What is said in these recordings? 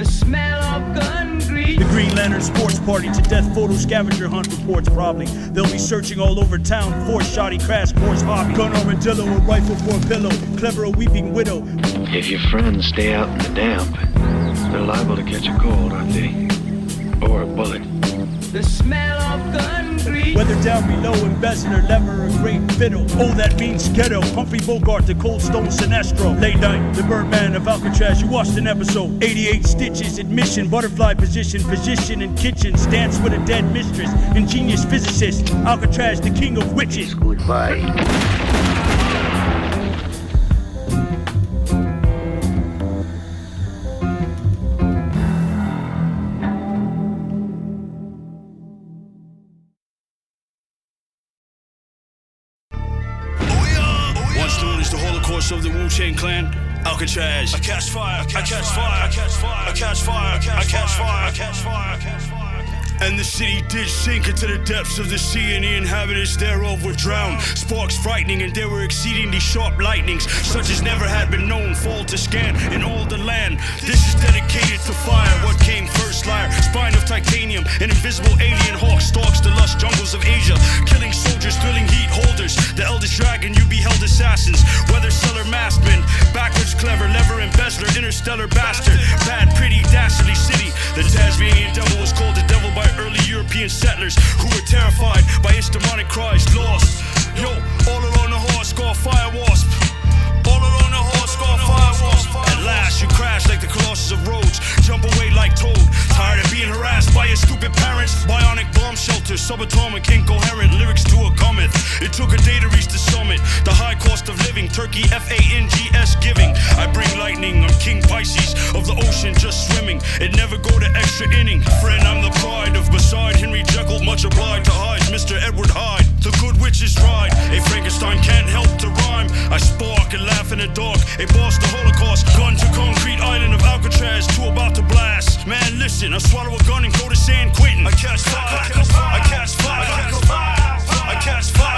smell of gun grease. The Green Lantern sports party to death photo scavenger hunt reports probably. They'll be searching all over town for shoddy crash course hobby. Gun armadillo, a rifle for a pillow, clever a weeping widow. If your friends stay out in the damp, they're liable to catch a cold, aren't they? Or a bullet. The smell of gun grease. Whether down below, embezzler, lever, a great fiddle. Oh, that means ghetto. Humphrey Bogart, the Cold Stone Sinestro. Late night, the Birdman of Alcatraz. You watched an episode. 88 stitches, admission, butterfly position in kitchens. Dance with a dead mistress. Ingenious physicist. Alcatraz, the king of witches. Goodbye. The Holocaust of the Wu-Tang Clan, Alcatraz. I catch fire, I catch fire, I catch fire, I catch fire, I catch fire, I catch fire, I catch fire. And the city did sink into the depths of the sea, and the inhabitants thereof were drowned. Sparks frightening, and there were exceedingly sharp lightnings, such as never had been known, fall to scan in all the land. This is dedicated to fire. What came first, liar? Spine of titanium, an invisible alien hawk stalks the lush jungles of Asia, killing soldiers, thrilling heat holders. The eldest dragon, you beheld assassins, weather seller, maskmen, backwards clever, lever embezzler, interstellar bastard, bad, pretty, dastardly city. The Tasmanian devil was called the devil by early European settlers who were terrified by its demonic cries. Lost, yo, all along the horse called fire wasp. All along the horse called fire wasp. At last you crash like the Colossus of Rhodes, jump away like Toad. Tired of being harassed by your stupid parents. Bionic bomb shelters, subatomic, incoherent lyrics to a cometh. It took a day to reach the summit. The high cost of living, turkey FANGS giving. I bring lightning, I'm King Pisces of the ocean, just swimming. It never go to extra inning. Friend, I'm the pride of beside Henry Jekyll, much obliged to hide Mr. Edward Hyde. The good witches ride. A Frankenstein can't help to rhyme. I spark and laugh in the dark. A boss the Holocaust, gun to concrete island of Alcatraz, two about to blast. Man, listen, I swallow a gun and go to San Quentin. I catch fire, I catch fire, I catch fire, I catch fire.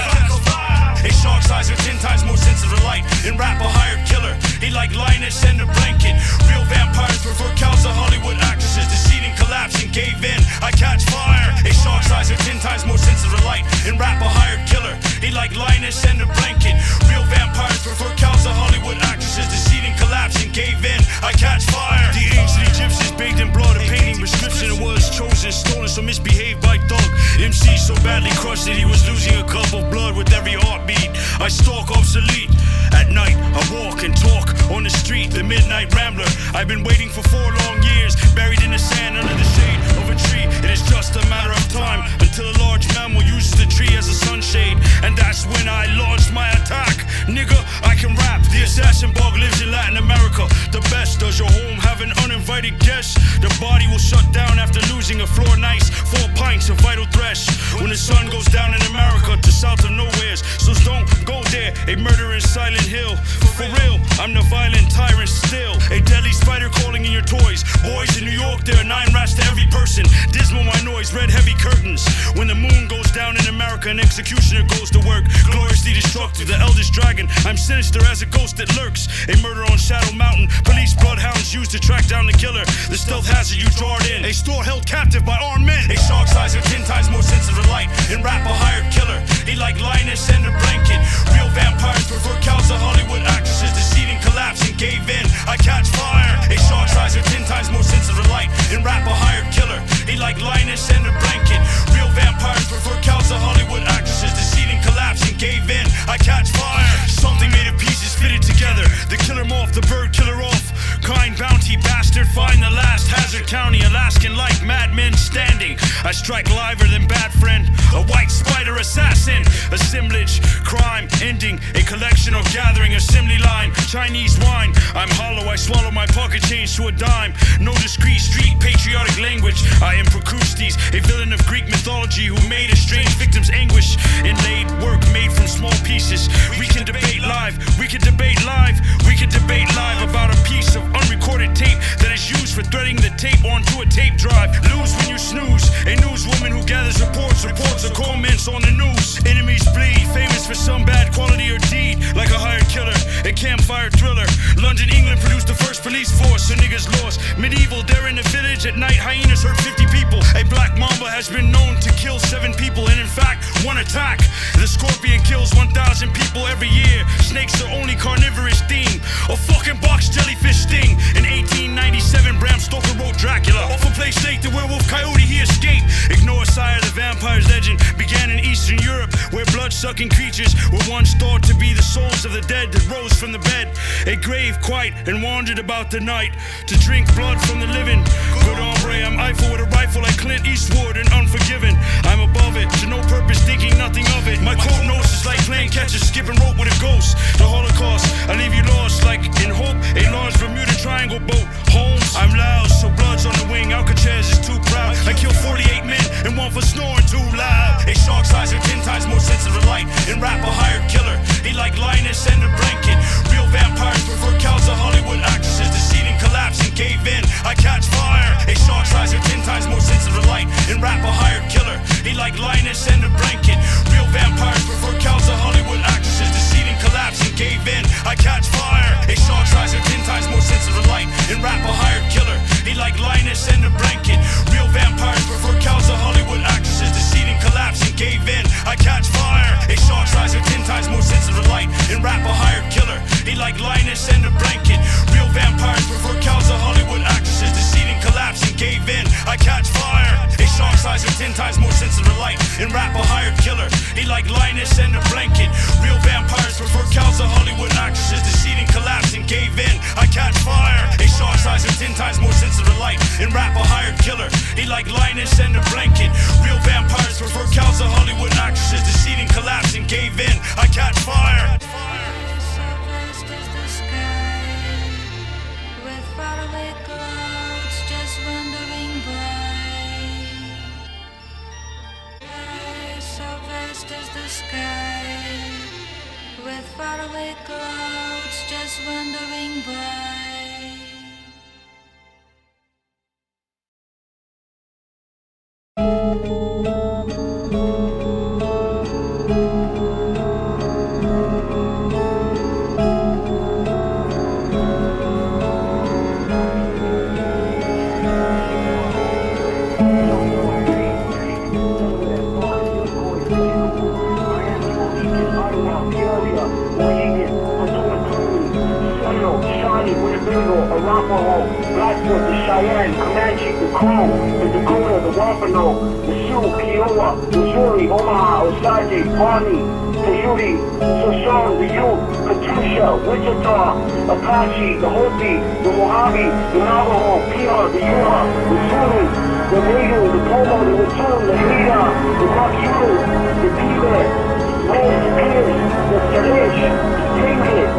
A shark size with 10 times more sensitive to light. In rap, a hired killer. He like Linus and the blanket. Real vampires prefer cows to Hollywood actresses. Deceiving, collapsing, gave in. I catch fire. A shark size with 10 times more sensitive to light. In rap, a hired killer. He like Linus and the blanket. Real vampires prefer cows to Hollywood actresses. Deceiving, collapsing, gave in. I catch fire. The ancient Egyptians bathed in blood. A painting prescription was chosen, stolen, so misbehaved by thug. MC so badly crushed that he was losing a cup of blood with every heartbeat. I stalk obsolete. At night, I walk and talk on the street, the midnight rambler. I've been waiting for 4 long years, buried in the sand under the shade of a tree. It is just a matter of time until a large mammal uses the tree as a sunshade. And that's when I launched my attack. Nigga, I can rap. The assassin bug lives in Latin America. The best. Does your home have an uninvited guest? The body will shut down after losing a floor nice. 4 pints of vital thresh. When the sun goes down in America to south of nowheres. So don't go there. A murder in Silent Hill. For real, I'm the violent tyrant still. A deadly spider crawling in your toys. Boys in New York, there are 9 rats to every person. Dismal my noise, red heavy curtains. When the moon goes down in America, an executioner goes to work. Gloriously destructive, the eldest dragon. I'm sinister as a ghost that lurks. A murder on Shadow Mountain. Police bloodhounds used to track down the killer. The stealth hazard you drawed in. A store held captive by armed men. A shark size of 10 times more sensitive to light. In rap, a hired killer. He like Linus and the blanket. Real vampires prefer cows to Hollywood actresses. Deceiving, collapsing, gave in. I catch fire. A shark size of 10 times more sensitive to light. In rap, a hired killer. He like Linus and the blanket. Real vampires prefer cows to Hollywood actresses. Deceiving, collapsing, gave in. I catch fire. Something made of pieces fitted together. The killer moth, the bird killer off. Kind bounty bastard, find the last. Hazard County, Alaskan like madmen standing. I strike liver than bad friend. A white spider assassin. Assemblage, crime, ending. A collection or gathering, assembly line. Chinese wine. I'm hollow, I swallow my pocket change to a dime. No discreet street patriotic language. I am Procrustes, a villain of Greek mythology who made a strange victim's anguish. Inlaid work made from small pieces. We can debate live, we can debate live, we can debate live about a piece of unrecorded tape that is used for threading the tape onto a tape drive. Lose when you snooze. A newswoman who gathers reports or comments on the news. Enemies bleed, famous for some bad quality or deed. Like a hired killer, a campfire thriller. London, England produced the first police force, so niggas lost. Medieval, they're in the village at night, hyenas hurt 50 people. A black mamba has been known to kill 7 people, and in fact, one attack. The scorpion kills 1,000 people every year. Snakes are only carnivorous theme. A fucking box jellyfish sting. In 1897, Bram Stoker wrote Dracula. Off a place snake, the werewolf coyote, he escaped. Ignore Sire, the vampire's legend began in Eastern Europe, where blood-sucking creatures were once thought to be the souls of the dead that rose from the bed. A grave quiet and wandered about the night to drink blood from the living. Good hombre, I'm Eiffel with a rifle like Clint Eastwood and Unforgiven. I'm above it, to no purpose, thinking nothing of it. My coat nose is like playing catch a skipping rope with a ghost. The Holocaust, I leave you lost like in hope. A large Bermuda Triangle boat. Holmes, I'm loud, so blood's on the wing. Alcatraz is too proud. I killed 48 men and one for snoring too loud. A shark size are 10 times more sensitive to light. In rap, a hired killer. He like Linus and a blanket. Real vampires prefer cows to Hollywood actresses. Deceit and collapse and cave in. I catch fire. A shark size are 10 times more sensitive to light. In rap, a hired killer. He like Linus and a blanket. Real vampires prefer cows to Hollywood actresses. Deceit and collapse and cave in. I catch fire. A shark size are 10 times more sensitive to light. In rap, a hired killer. He like Linus and a blanket. Real vampires prefer cows to Hollywood actresses. Deceit and collapse and cave in. I catch fire. A shark size are 10 times more sensitive to light. In rap, a hired killer. He like Linus and a blanket. Real vampires prefer cows to Hollywood actresses. Deceit and collapse and cave in. I catch fire. A shark size are 10 times more sensitive to light. In rap, a hired killer. He like Linus and a blanket. Real vampires prefer cows to Hollywood actresses. Deceit and collapse and cave in. I catch fire. A shark size are 10 times more sensitive to light. In rap, a hired killer. He like Linus and a blanket. Real vampires prefer cows to Hollywood actresses. Deceit and collapse and cave in. I catch fire. So vast is the sky, with faraway clouds just wandering by. So vast is the sky, with faraway clouds just wandering by. Arapaho, Blackfoot, the Cheyenne, Comanche, the Crow, the Dakota, the Wapano, the Sioux, Kiowa, Missouri, Omaha, Osage, Pawnee, Paiute, Shoshone, the Ute, Katusha, Wichita, Apache, the Hopi, the Mojave, the Navajo, Pima, the Yuha, the Zulu, the Nadu, the Pomo, the Watum, the Haida, the Makiru, the Tibet, the Pierce, the Salish, the Tlingit,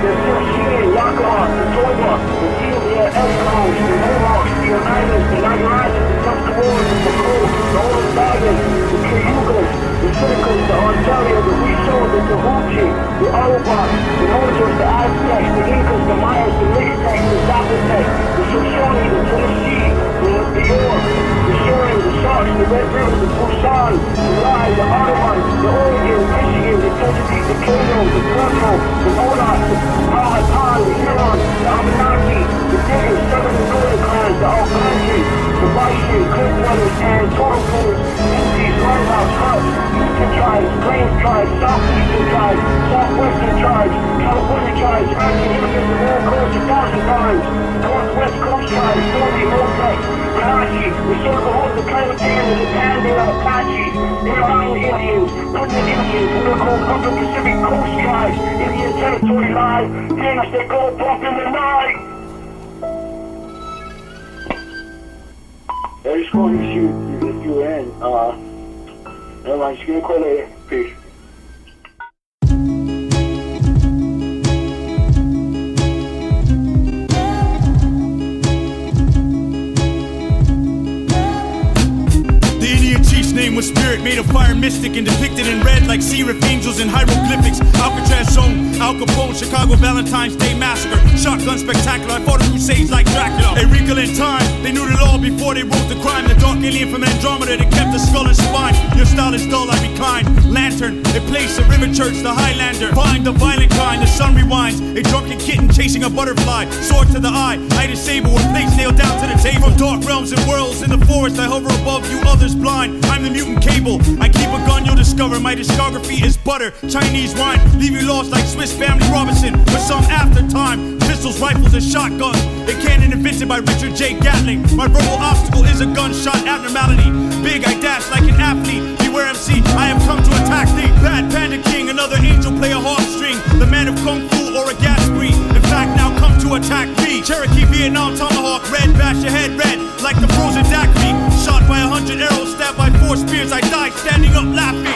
the Sioux, Yakima, the Toba, the Delia, Eskimos, the Mohawks, the Oneidas, the Nagarajas, the Tuscaroras, the Crows, the Onondagas, the Cayugas, the Siticos, the Ontario, the Riso, the Tahuchi, the Arawaks, the Mojos, the Aztecs, the Incas, the Mayas, the Mixtecs, the Zapotecs, the Shoshone, the Tennessee, the York, the Sharon, the Sox, the Red River, the Busan, the Lai, the Ottomans, the Oregon, Michigan, the Chesapeake, the Kano, the Pueblo, the Modoc, the Powhatan, the Huron, the Abenaki, the Diggers, Southern and Northern clans, the Algonquin, the Bison, Cliffwaters, and Torrefools, Indies, Lighthouse, Huts, Eastern tribes, Plains tribes, Southeastern tribes, Southwestern tribes, California tribes, African immigrants of all coasts 1,000 times, Northwest Coast tribes, Stormy, Mopec, Kanachi, the Circle, the Kaimakan, the Pandora, Apaches, Intermountain Indians, Putin Indians, who are called Upper Pacific Coast tribes, Indian Territory live, things that go bump in the night. I just called you if you were in. Never mind, just give me a call later. Peace. Name was Spirit, made of fire mystic and depicted in red like serif angels and hieroglyphics. Alcatraz zone, Al Capone, Chicago Valentine's Day massacre. Shotgun spectacular, I fought a crusades like Dracula. A wrinkle in time, they knew the law before they wrote the crime. The dark alien from Andromeda that kept the skull and spine. Your style is dull, I recline. Lantern, a place, a river church, the Highlander. Find the violent kind, the sun rewinds. A drunken kitten chasing a butterfly. Sword to the eye, I disable with plates nailed down to the table. From dark realms and worlds in the forest, I hover above you, others blind. I'm the mutant cable. I keep a gun, you'll discover. My discography is butter, Chinese wine. Leave you lost like Swiss Family Robinson. For some after time, pistols, rifles, and shotguns. A cannon invented by Richard J. Gatling. My verbal obstacle is a gunshot abnormality. Big, I dash like an athlete. Beware MC, I have come to attack thee. Bad Panda King, another angel play a harp string. The man of Kung Fu or a gas spree. In fact, now come to attack me. Cherokee, Vietnam, Tomahawk, red, bash your head red. Like the frozen daiquiri. Shot by 100 arrows, stabbed by 4 spears. I die standing up laughing.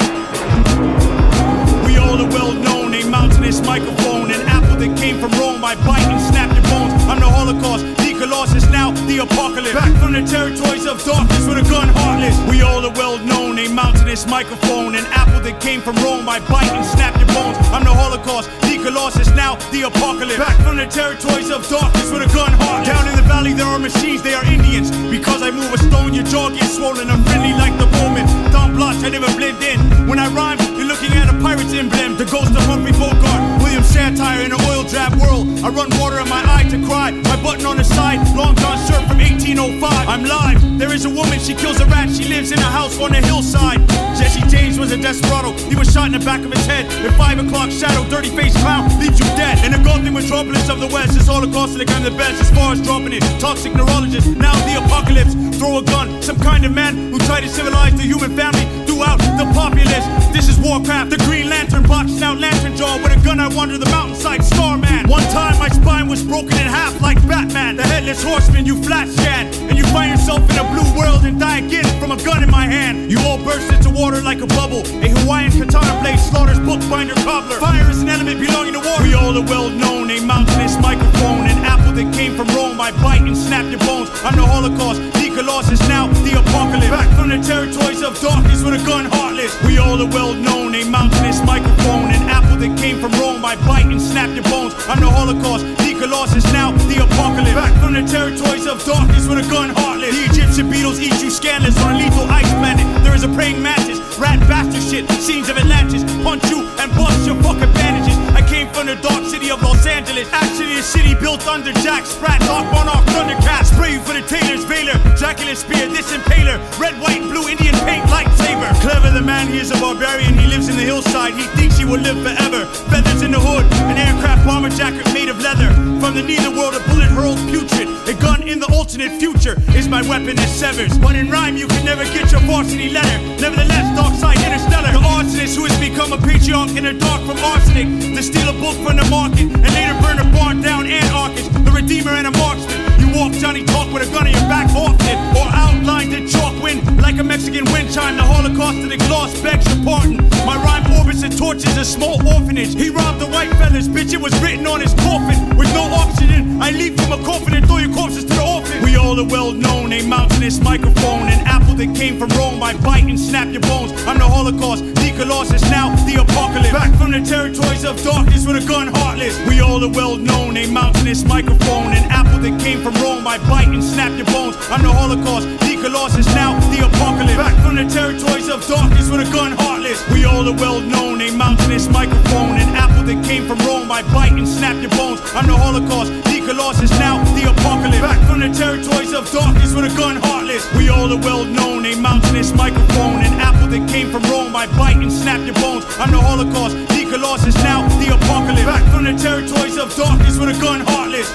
We all are well known, a mountainous microphone. An apple that came from Rome. I bite and snap your bones. I'm the Holocaust. Colossus, now the apocalypse. Back from the territories of darkness with a gun heartless. We all are well known, a mountainous microphone. An apple that came from Rome. I bite and snap your bones. I'm the Holocaust, the Colossus, now the apocalypse. Back from the territories of darkness with a gun heartless. Down in the valley there are machines, they are Indians. Because I move a stone, your jaw gets swollen. I'm friendly like the Romans. Don Blanche, I never blend in. When I rhyme, you're looking at a pirate's emblem. The ghost of Humphrey Bogart, William Satire in an oil drab world. I run water in my eye to cry. My button on the side, long John shirt from 1805. I'm live. There is a woman, she kills a rat. She lives in a house on the hillside. Jesse James was a desperado. He was shot in the back of his head. At 5 o'clock shadow, dirty face clown leaves you dead. In the golden metropolis of the west, this Holocaust, I'm the best as far as dropping it. Toxic neurologist, now the apocalypse. Throw a gun, some kind of man who tried to civilize the human family throughout the populace. This is Warcraft, the Green Lantern boxing out Lantern Jaw. With a gun I wander the mountainside, Starman. One time my spine was broken in half like Batman. The headless horseman, you flash scan. And you find yourself in a blue world and die again from a gun in my hand. You all burst into water like a bubble. A Hawaiian katana blade slaughters bookbinder cobbler. Fire is an element belonging to war. We all are well known, a mountainous microphone. An apple that came from Rome. I bite and snap your bones. I'm the Holocaust, the Colossus, now the apocalypse. Back from the territories of darkness with a gun heartless. We all are well known, a mountainous microphone. An apple that came from Rome. I bite and snap your bones. I'm the Holocaust, the Colossus, now the apocalypse. Back from the territories of darkness with a gun heartless. The Egyptian beetles eat you scandalous on a lethal ice planet. There is a praying mantis, rat bastard shit, scenes of Atlantis. Punch you and bust your fucking bandages. I came from the dark city of Los Angeles. Actually a city built under Jack Sprat, Dark Monarch, Thundercat. Spray you for the tailors, Veiler, Dracula spear, this impaler. Red, white, blue, Indian paint, lightsaber. Clever the man, he is a barbarian. He lives in the hillside, he thinks he will live forever. Feathers in the hood, an aircraft bomber jacket made of leather. From the neither world, a bullet hurled putrid. A gun in the alternate future is my weapon that severs. But in rhyme, you can never get your varsity letter. Nevertheless, dark side interstellar. The arsonist who has become a patriarch in the dark from arsenic. To steal a book from the market and later burn a barn down anarchist. The redeemer and a marksman. You walk Johnny talk with a gun in your back often. Or outlined in chalk wind like a Mexican wind chime. The Holocaust of the gloss begs your pardon. My rhyme orbits and torches a small orphanage. He robbed the white fellas, bitch, it was written on his coffin. With no oxygen, I leap from a coffin and throw your corpses to the orphan. We all are well known, a mountainous microphone. An apple that came from Rome. I bite and snap your bones. I'm the Holocaust, the Colossus, now the apocalypse. Back from the territories of darkness with a gun heartless. We all are well known, a mountainous microphone. An apple that came from Rome. I bite and snap your bones. I'm the Holocaust, the Colossus, now the apocalypse. Back from the territories of darkness with a gun heartless. We all are well known, a mountainous microphone. An apple that came from Rome. I bite and snap your bones. I'm the Holocaust, the Colossus, now the apocalypse. Back from the territories of darkness with a gun heartless. We all are well known, a mountainous microphone. An apple that came from Rome. I bite and snap your bones. I'm the Holocaust, the Colossus, now the apocalypse. Back from the territories of darkness with a gun heartless.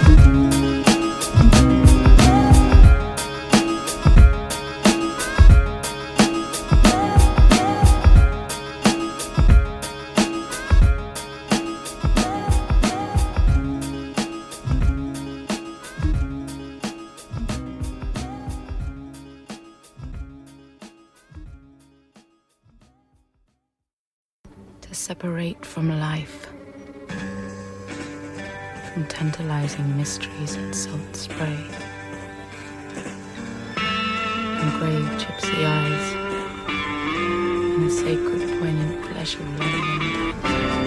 To separate from life, from tantalizing mysteries and salt spray, from grave gypsy eyes in a sacred, poignant pleasure running in depth.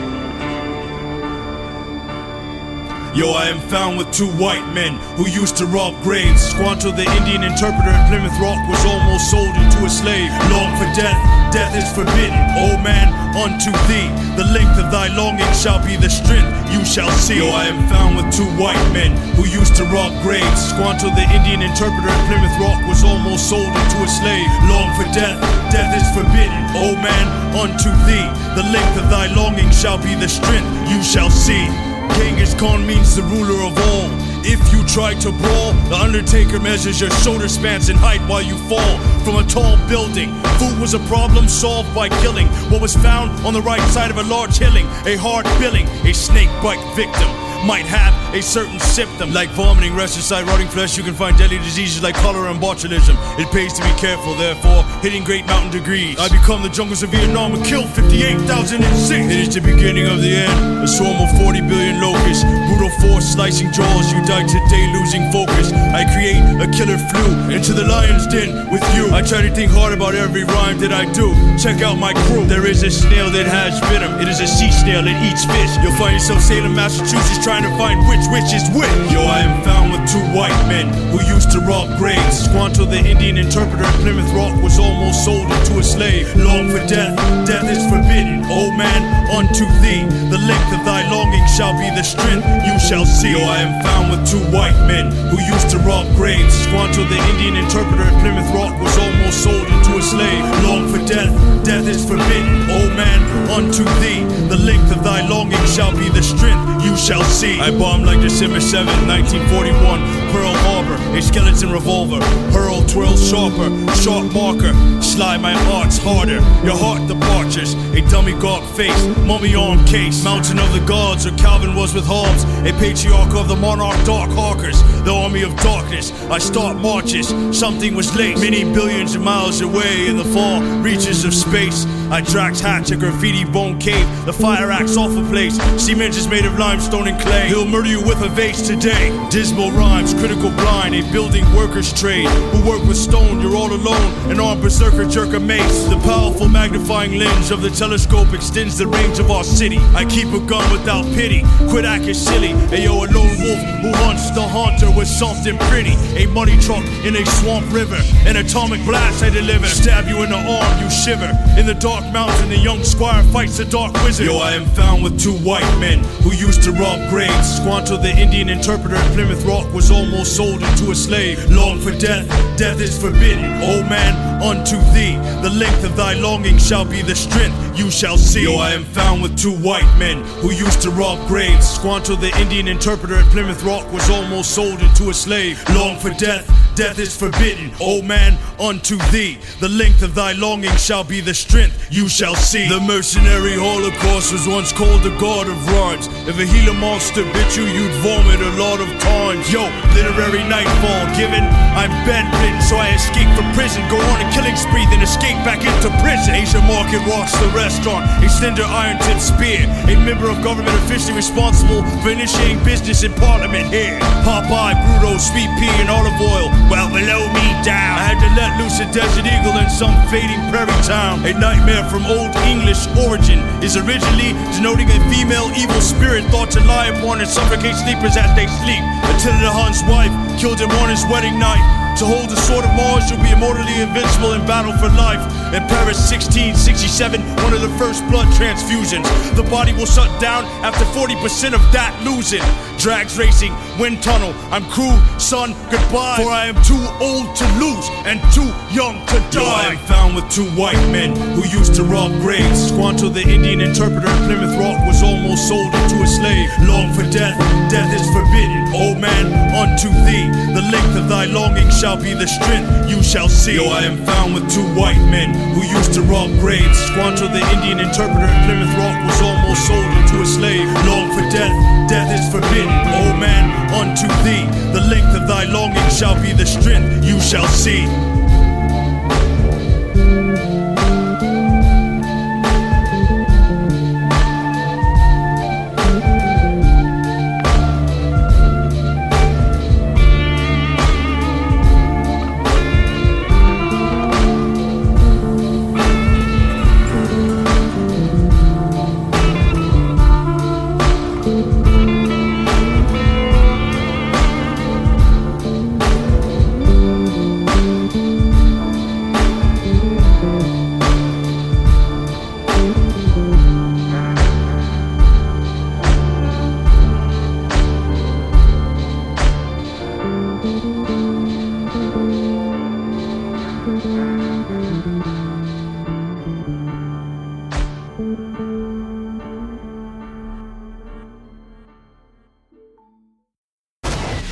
Yo, I am found with two white men who used to rob graves. Squanto, the Indian interpreter at Plymouth Rock, was almost sold into a slave. Long for death, death is forbidden. Oh man, unto thee, the length of thy longing shall be the strength you shall see. Yo, I am found with two white men who used to rob graves. Squanto, the Indian interpreter at Plymouth Rock, was almost sold into a slave. Long for death, death is forbidden. Oh man, unto thee, the length of thy longing shall be the strength you shall see. Genghis Khan means the ruler of all. If you try to brawl, the Undertaker measures your shoulder spans in height while you fall from a tall building. Food was a problem solved by killing what was found on the right side of a large hilling. A hard billing, a snake bite victim might have a certain symptom like vomiting, restless sight, rotting flesh. You can find deadly diseases like cholera and botulism. It pays to be careful, therefore, hitting great mountain degrees. I become the jungles of Vietnam and kill 58,006. It is the beginning of the end. A swarm of 40 billion locusts, brutal force slicing jaws. You die today losing focus. I create a killer flew into the lion's den with you. I try to think hard about every rhyme that I do. Check out my crew. There is a snail that has venom. It is a sea snail that eats fish. You'll find yourself Salem, Massachusetts, trying to find which is which. Yo, I am found with two white men who used to rob graves. Squanto, the Indian interpreter at Plymouth Rock, was almost sold into a slave. Long for death, death is forbidden. Oh man, unto thee, the length of thy longing shall be the strength you shall see. Yo, I am found with two white men who used to rob graves. Squanto, the Indian interpreter at Plymouth Rock, was almost sold into a slave. Long for death, death is forbidden. Oh man, unto thee, the length of thy longing shall be the strength you shall see. I bombed like December 7, 1941, Pearl Harbor, a skeleton revolver. Hurl, twirl, sharper, sharp marker. Slide my arts harder. Your heart departures, a dummy gawk face, mummy arm case. Mountain of the gods, or Calvin was with Hobbes, a patriarch of the monarch dark hawkers. The army of darkness, I start marches. Something was late, many billions of miles away in the far reaches of space. I Drax hatch a graffiti bone cave, the fire axe off a place. Cement is made of limestone and clay. He'll murder you with a vase today. Dismal rhymes, critical blind, a building worker's trade. Who work with stone, you're all alone. An armed berserker jerk a mace. The powerful magnifying lens of the telescope extends the range of our city. I keep a gun without pity. Quit acting silly. Ayo, a lone wolf who hunts the haunter with something pretty. A muddy truck in a swamp river. An atomic blast I deliver. Stab you in the arm, you shiver. In the dark mountain, the young squire fights the dark wizard. Yo, I am found with two white men who used to rob graves. Squanto, the Indian interpreter at Plymouth Rock, was almost sold into a slave. Long for death, death is forbidden. Oh man, unto thee, the length of thy longing shall be the strength you shall see. Yo, I am found with two white men who used to rob graves. Squanto, the Indian interpreter at Plymouth Rock, was almost sold into a slave. Long for death, death is forbidden. Oh man, unto thee, the length of thy longing shall be the strength you shall see. The mercenary Holocaust was once called the god of rhymes. If a Gila monster bit you, you'd vomit a lot of times. Yo, literary nightfall given. I'm bedridden, so I escape from prison. Go on a killing spree, then escape back into prison. Asia Market rocks the restaurant, a slender iron-tipped spear. A member of government officially responsible for initiating business in parliament here. Popeye, Bruto, sweet pea, and olive oil. Well, below me down. I had to let loose a desert eagle in some fading prairie town. A nightmare from Old English origin is originally denoting a female evil spirit thought to lie upon and suffocate sleepers as they sleep. Attila the Hun's wife killed him on his wedding night. To hold the sword of Mars, you'll be immortally invincible in battle for life. In Paris 1667, one of the first blood transfusions. The body will shut down after 40% of that losing. Drags racing, wind tunnel. I'm crew, son, goodbye. For I am too old to lose and too young to die. Yo, I am found with two white men who used to rob graves. Squanto, the Indian interpreter at Plymouth Rock, was almost sold into a slave. Long for death, death is forbidden. Oh man, unto thee, the length of thy longing shall be the strength you shall see. Yo, I am found with two white men who used to rob graves. Squanto, the Indian interpreter at Plymouth Rock, was almost sold into a slave. Long for death, death is forbidden. Oh man, unto thee, the length of thy longing shall be the strength you shall see.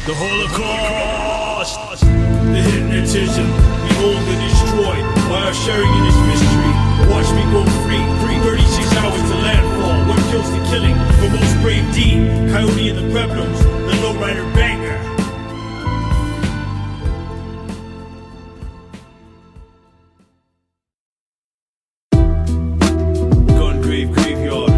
The Holocaust, the hypnotism, behold and destroyed by our sharing in this mystery. Watch me go free, 36 hours to landfall. What kills the killing? For most brave deed, Coyote and the Pueblos, the lowrider banger. Gungrave graveyard.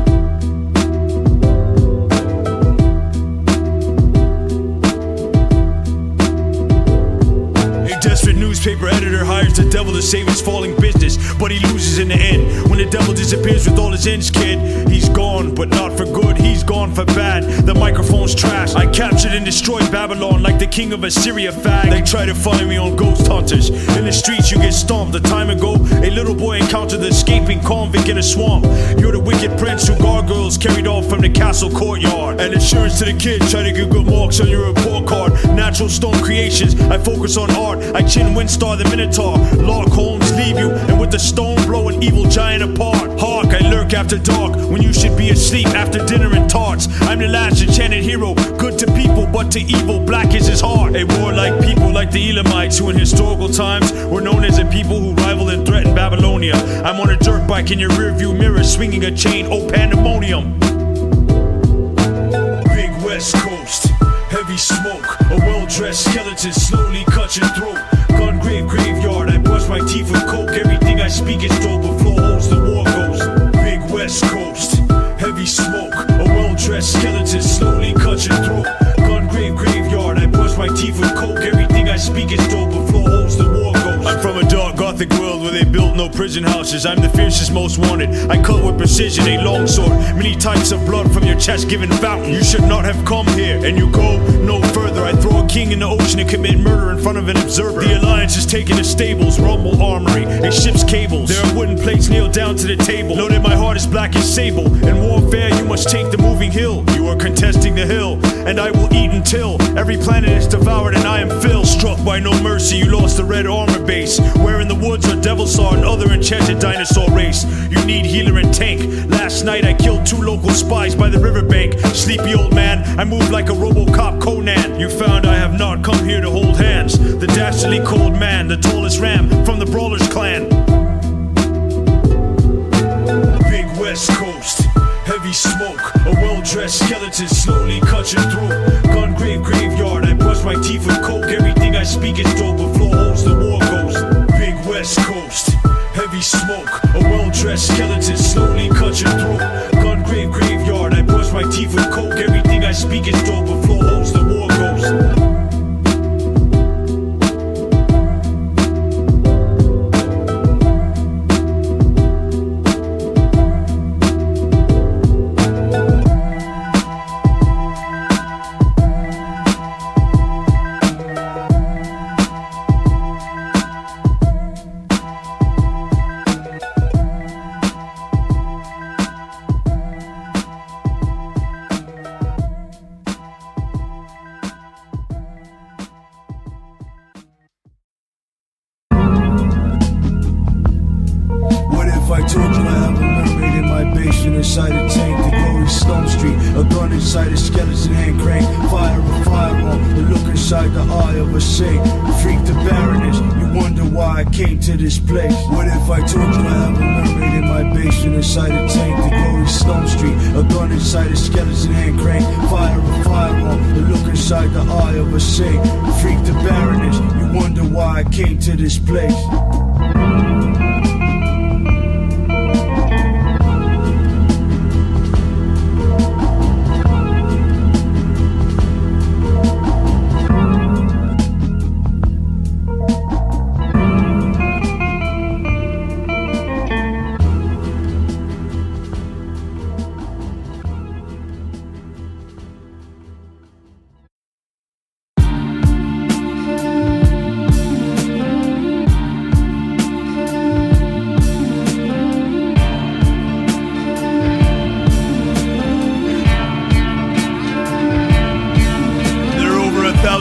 Desperate newspaper editor hires the devil to save his falling business, but he loses in the end. When the devil disappears with all his ends, kid, he's gone, but not for good, he's gone for bad. The microphone's trash. I captured and destroyed Babylon like the king of Assyria fag. They try to find me on ghost hunters. In the streets you get stomped. A time ago, a little boy encountered the escaping convict in a swamp. You're the wicked prince who gargoyles carried off from the castle courtyard. And insurance to the kid, try to get good marks on your report card. Natural stone creations, I focus on art. I chin Windstar the Minotaur, Lord Holmes leave you, and with the stone blow an evil giant apart. Hark, I lurk after dark, when you should be asleep after dinner and tarts. I'm the last enchanted hero, good to people but to evil, black is his heart. A warlike people like the Elamites, who in historical times were known as a people who rivaled and threatened Babylonia. I'm on a dirt bike in your rearview mirror, swinging a chain, oh pandemonium. Big West Coast, heavy smoke, a well-dressed skeleton slowly cuts your throat. Gungrave graveyard, I brush my teeth with coke. Everything I speak is dope, but flow holds the war ghost. Big West Coast, heavy smoke, a well-dressed skeleton slowly cuts your throat. Gungrave graveyard, I brush my teeth with coke. Everything I speak is dope, but flow holds the war ghost. I'm from a dark gothic world where they built no prison houses. I'm the fiercest, most wanted. I cut with precision, a long sword. Many types of blood from your chest giving fountain. You should not have come here, and you go no further. I throw a king in the ocean and commit murder in front of an observer. The alliance is taking the stables, rumble armory, a ship's cables. There are wooden plates nailed down to the table. Know that my heart is black as sable. In warfare you must take the moving hill. You are contesting the hill, and I will eat until every planet is devoured and I am filled. Struck by no mercy, you lost the red armor base. Where in the woods are devil saw and other enchanted dinosaur race. You need healer and tank. Last night I killed 2 local spies by the riverbank. Sleepy old man, I move like a RoboCop Conan. You found I have not come here to hold hands. The dastardly cold man, the tallest ram from the Brawlers clan. Big West Coast, heavy smoke, a well-dressed skeleton slowly cuts your throat. Gungrave graveyard, I brush my teeth with coke. Everything I speak is dope, but flow holds the war ghost. Big West Coast, heavy smoke, a well-dressed skeleton slowly cuts your throat. Gungrave graveyard, I brush my teeth with coke. Everything I speak is dope, but flow holds the war ghost. I told you I have a mermaid in my basement inside a tank, the glory Stone Street, a gun inside a skeleton hand crank, fire a firearm, the look inside the eye of a saint, freak the Baroness, you wonder why I came to this place. What if I told you I have a mermaid in my basement inside a tank, the glory Stone Street, a gun inside a skeleton hand crank, fire a firearm, the look inside the eye of a saint, freak the Baroness, you wonder why I came to this place.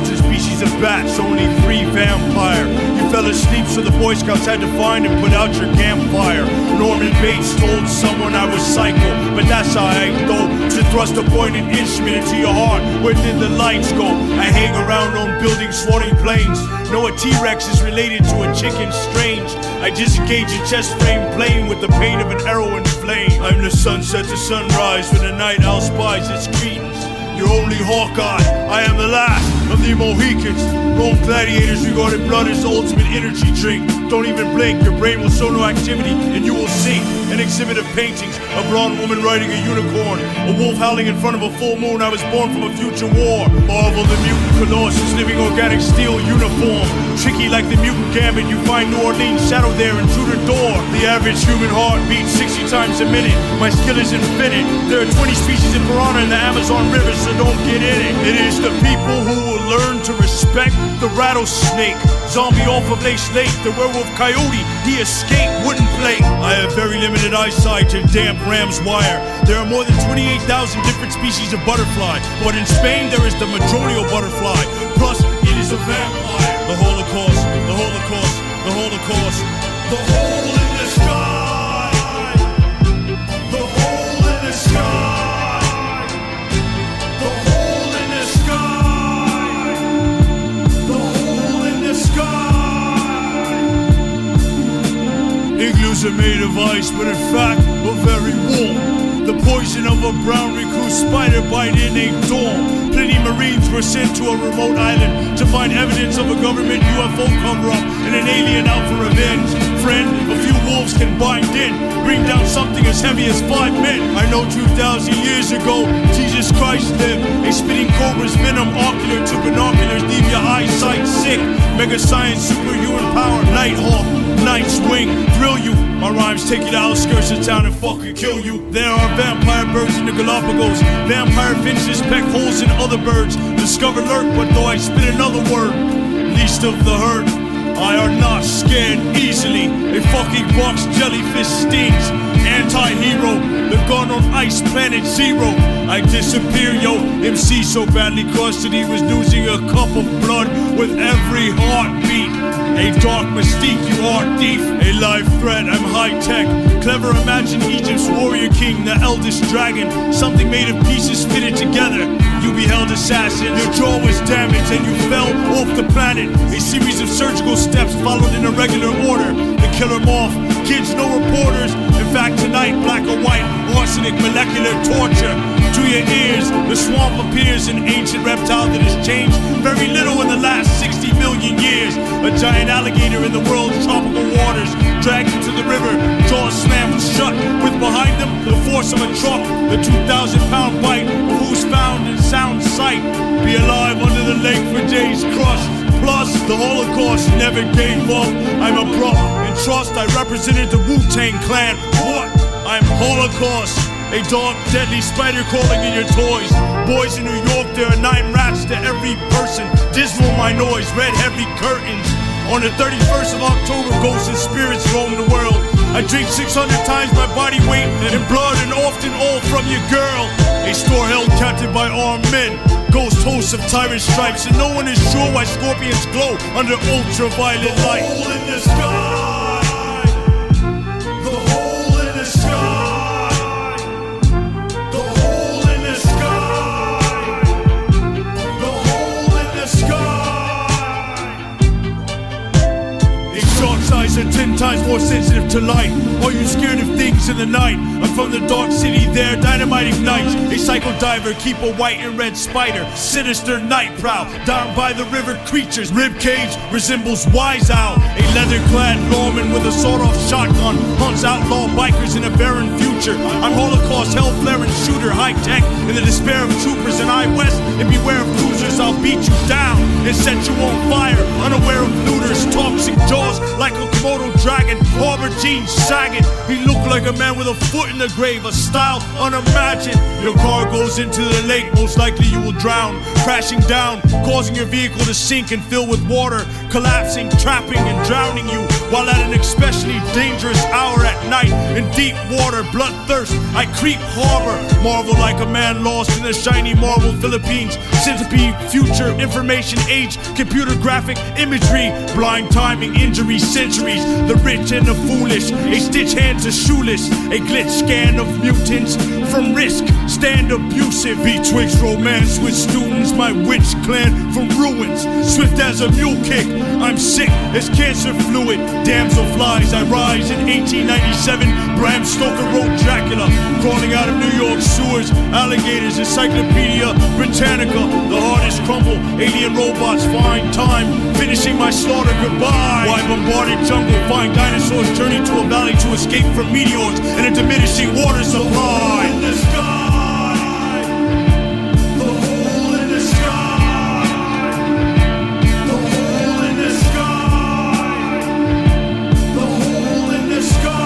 Species of bats, only 3 vampire. You fell asleep, so the Boy Scouts had to find and put out your campfire. Norman Bates told someone I was psycho, but that's alright though. To thrust a pointed instrument into your heart, where did the lights go? I hang around on buildings, swatting planes. Know a T-Rex is related to a chicken, strange. I disengage a chest frame playing with the pain of an arrow in flame. I'm the sunset to sunrise, when the night owl spies its credence. You're only Hawkeye, I am the last of the Mohicans. Rome gladiators regarded blood as the ultimate energy drink. Don't even blink, your brain will show no activity and you will sink. An exhibit of paintings, a blonde woman riding a unicorn, a wolf howling in front of a full moon. I was born from a future war. Marvel the mutant Colossus, living organic steel uniform. Tricky like the mutant gambit, you find New Orleans shadow there, intruder door. The average human heart beats 60 times a minute. My skill is infinite. There are 20 species of piranha in the Amazon River, so don't get in it. It is the people who will learn to respect the rattlesnake. Zombie off of Lace Lake, the werewolf coyote, he escaped, wouldn't play. I have very limited eyesight and damp ram's wire. There are more than 28,000 different species of butterfly, but in Spain there is the madronio butterfly. Plus, it is a vampire. The Holocaust, the Holocaust, the Holocaust. The hole in the sky. The hole in the sky. The hole in the sky. The hole in the sky. Igloos are made of ice, but in fact are very warm. The poison of a brown recluse spider bite in a dorm. Plenty Marines were sent to a remote island to find evidence of a government UFO cover-up and an alien out for revenge. Friend, a few wolves can bind in, bring down something as heavy as 5 men. I know 2,000 years ago, Jesus Christ lived. A spitting cobra's venom, ocular to binoculars, leave your eyesight sick. Mega science, superhuman power, Nighthawk, Night's Wing, thrill you. My rhymes take you to outskirts of town and fucking kill you. There are vampire birds in the Galapagos. Vampire finches peck holes in other birds. Discover lurk, but though I spit another word, least of the hurt, I are not scared easily. A fucking box jellyfish stings. Anti-hero, the gun on ice, planet zero. I disappear, yo. MC so badly crushed that he was losing a cup of blood with every heartbeat. A dark mystique, you are thief. A live threat, I'm high-tech. Clever, imagine Egypt's warrior king, the eldest dragon. Something made of pieces fitted together. You beheld assassin, your jaw was damaged and you fell off the planet. A series of surgical steps followed in a regular order. The killer moth, kids, no reporters. In fact, tonight, black or white, arsenic, molecular torture. To your ears, the swamp appears an ancient reptile that has changed very little in the last 60 million years. A giant alligator in the world's tropical waters, dragged into the river, jaws slammed shut, with behind them the force of a truck, the 2,000-pound bite of who's found in sound sight. Be alive under the lake for days crushed. Plus, the Holocaust never gave up. I'm abrupt and trust. I represented the Wu-Tang Clan. What? I'm Holocaust. A dark, deadly spider crawling in your toys. Boys in New York, there are 9 rats to every person. Dismal my noise, red heavy curtains. On the 31st of October, ghosts and spirits roam the world. I drink 600 times my body weight in blood, and often all from your girl. A store held captive by armed men. Ghost hosts of tyrant stripes, and no one is sure why scorpions glow under ultraviolet light. The hole in the sky. The hole in the sky. Eyes are 10 times more sensitive to light. Are you scared of things in the night? I'm from the dark city there, dynamite ignites. A psycho diver, keep a white and red spider. Sinister night prowl, down by the river creatures. Rib cage resembles wise owl. A leather-clad lawman with a sawed-off shotgun hunts outlaw bikers in a barren future. I'm Holocaust, hell-flaring shooter, high-tech in the despair of troopers in I West. And beware of cruisers, I'll beat you down and set you on fire. Unaware of looters, toxic jaws like a Komodo dragon, harbor jeans sagging. He looked like a man with a foot in the grave, a style unimagined. Your car goes into the lake, most likely you will drown, crashing down, causing your vehicle to sink and fill with water, collapsing, trapping and drowning you, while at an especially dangerous hour at night, in deep water, bloodthirst, I creep harbor, marvel like a man lost in the shiny marble Philippines, centipede future, information age, computer graphic imagery, blind timing, injuries, centuries, the rich and the foolish, a stitch hands are shoeless, a glitch scan of mutants from risk, stand abusive, betwixt romance with students, my witch clan from ruins, swift as a mule kick, I'm sick as cancer fluid, damsel flies, I rise in 1897, Bram Stoker wrote Dracula, crawling out of New York sewers, alligators, Encyclopedia Britannica, the hardest crumble, alien robots, find time, finishing my slaughter, goodbye. Why bombarded jungle, find dinosaurs, journey to a valley to escape from meteors and a diminishing water supply. In the sky, the hole in the sky, the hole in the sky, the hole in the sky.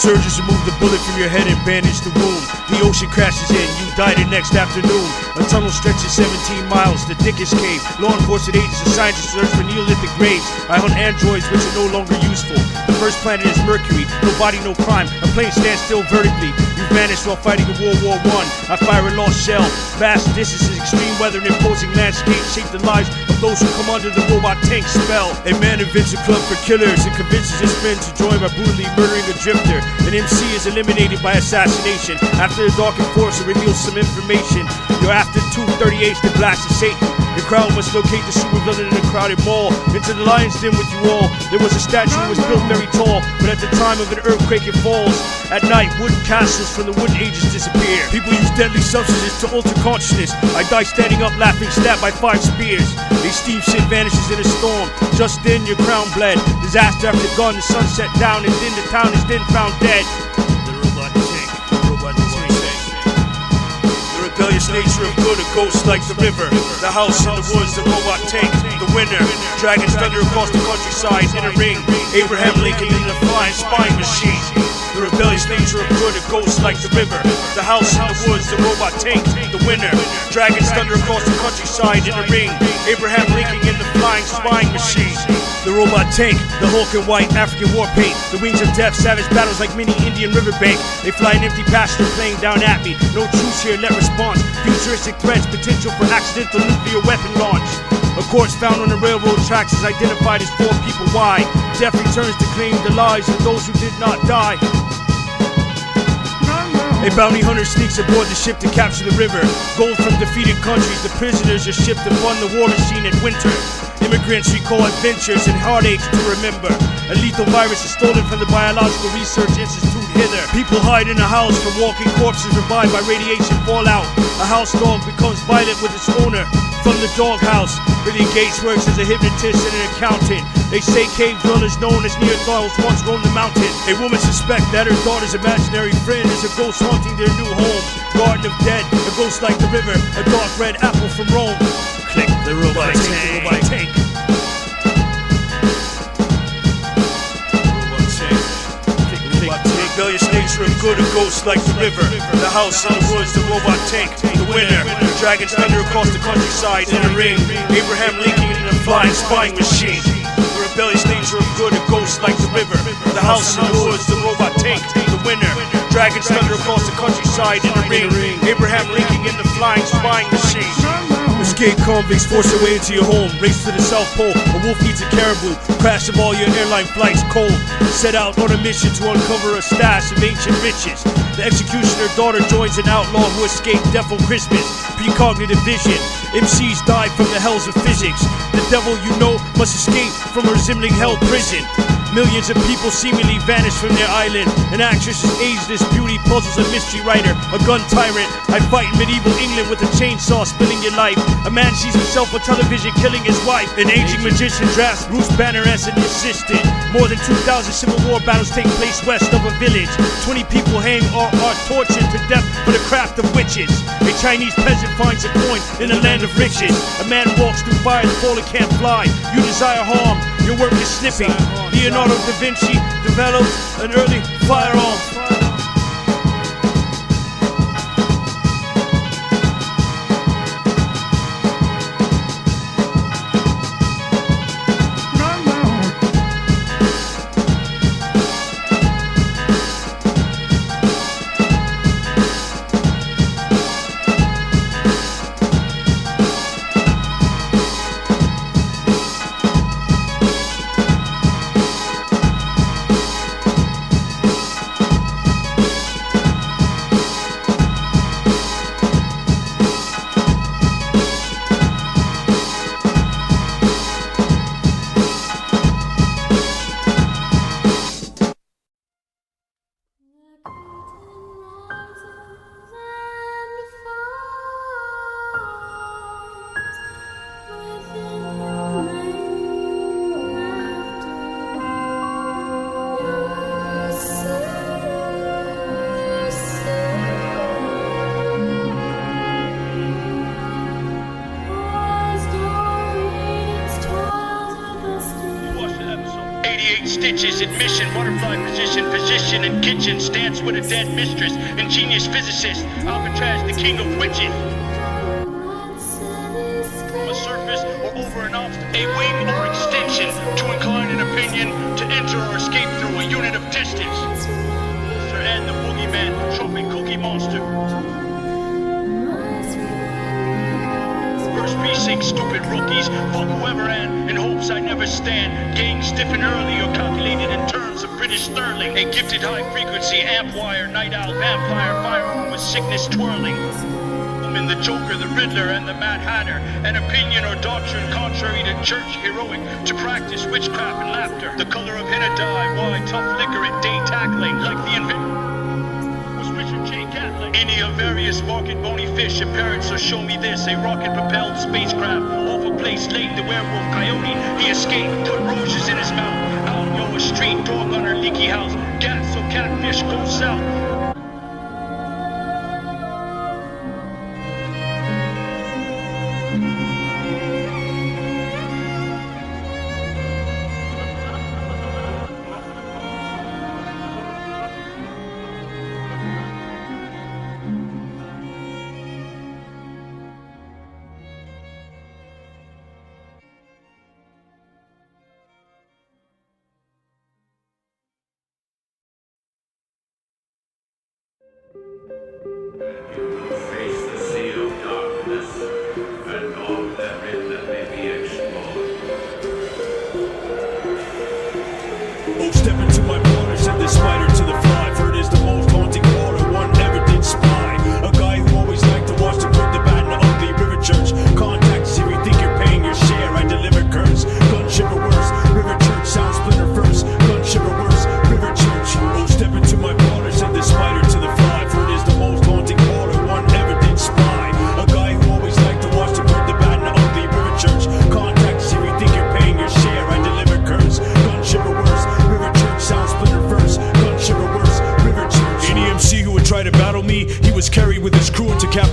Surgeons remove the bullet from your head and bandage the wound. The ocean crashes in, you die the next afternoon. A tunnel stretches 17 miles, the thickest cave. Law enforcement agents and scientists search for Neolithic graves. I hunt androids which are no longer useful. The first planet is Mercury, no body, no crime. A plane stands still vertically. You've vanished while fighting in World War I. I fire a lost shell. Vast distances, extreme weather and imposing landscapes shape the lives of those who come under the robot tank spell. A man invents a club for killers and convinces his men to join by brutally murdering a drifter. An MC is eliminated by assassination. After the dark enforcer reveals some information, you're after 238's the blast of Satan. The crowd must locate the supervillain in a crowded mall. Into the lion's den with you all. There was a statue that was built very tall, but at the time of an earthquake it falls. At night, wooden castles from the wooden ages disappear. People use deadly substances to alter consciousness. I die standing up laughing, stabbed by 5 spears. A steam ship vanishes in a storm. Just then your crown bled. Disaster after gun, the sun set down, and then the town is then found dead. The robot tank, the robot tank. The rebellious nature of good, a ghost like the river. The house in the woods, the robot tank, the winner. Dragons thunder across the countryside in a ring. Abraham Lincoln in the flying spying machine. The rebellious nature of good, a ghost like the river. The house in the woods, the robot tank, the winner. Dragons thunder across the countryside in a ring. Abraham Lincoln in the flying spying machine. The robot tank, the Hulk in white African war paint. The wings of death, savage battles like mini Indian riverbank. They fly an empty passenger plane down at me. No truce here, let response. Futuristic threats, potential for accidental nuclear weapon launch. A corpse found on the railroad tracks is identified as 4 people. Why? Death returns to claim the lives of those who did not die. A bounty hunter sneaks aboard the ship to capture the river. Gold from defeated countries, the prisoners are shipped to fund the war machine in winter. Immigrants recall adventures and heartaches to remember. A lethal virus is stolen from the Biological Research Institute hither. People hide in a house from walking corpses revived by radiation fallout. A house dog becomes violent with its owner. From the doghouse, Billy Gates works as a hypnotist and an accountant. They say cave dwellers known as Neanderthals once roamed the mountain. A woman suspects that her daughter's imaginary friend is a ghost haunting their new home. Garden of Dead, a ghost like the river, a dark red apple from Rome. Click the robot tank. Robot tank. Rebellious nature of good, a ghost like the river. The house in the woods, the robot tank, the winner. Dragons thunder across the countryside in a ring. Abraham Lincoln in a flying spying machine. The rebellious nature of good, a ghost like the river. The house in the woods, the robot tank, the winner. Dragons thunder across the countryside in a ring. Abraham Lincoln in the flying spying machine. Escape convicts force their way into your home. Race to the South Pole, a wolf eats a caribou. Crash of all your airline flights cold. Set out on a mission to uncover a stash of ancient riches. The executioner daughter joins an outlaw who escaped death on Christmas. Precognitive vision. MCs died from the hells of physics. The devil you know must escape from a resembling hell prison. Millions of people seemingly vanish from their island. An actress's ageless beauty puzzles a mystery writer, a gun tyrant. I fight in medieval England with a chainsaw spilling your life. A man sees himself on television killing his wife. An aging magician drafts Bruce Banner as an assistant. More than 2,000 Civil War battles take place west of a village. 20 people hang or are tortured to death for the craft of witches. A Chinese peasant finds a coin in a land of riches. A man walks through fire, the fallen can't fly. You desire harm, your work is snipping. Leonardo da Vinci developed an early firearm. Stitches, admission, butterfly position, physician in kitchen, stance with a dead mistress, ingenious physicist, Alcatraz, the king of witches. From a surface or over an obstacle, a wing or extension, to incline an opinion, to enter or escape through a unit of distance. Sir Ed, the boogeyman, trumpet cookie monster. First precinct, stupid rookies, fuck whoever and in hopes I never stand. Gang stiffen early or calculated in terms of British sterling. A gifted high frequency amp wire, night owl, vampire, firearm with sickness twirling. I'm in the Joker, the Riddler, and the Mad Hatter. An opinion or doctrine contrary to church, heroic to practice witchcraft and laughter. The color of henna dye, why tough liquor at day tackling, like the any of various market bony fish, a parrot, so show me this. A rocket-propelled spacecraft off a place late. The werewolf coyote, he escaped, put roses in his mouth. Out yo, a street dog on her leaky house. Gas so catfish go south.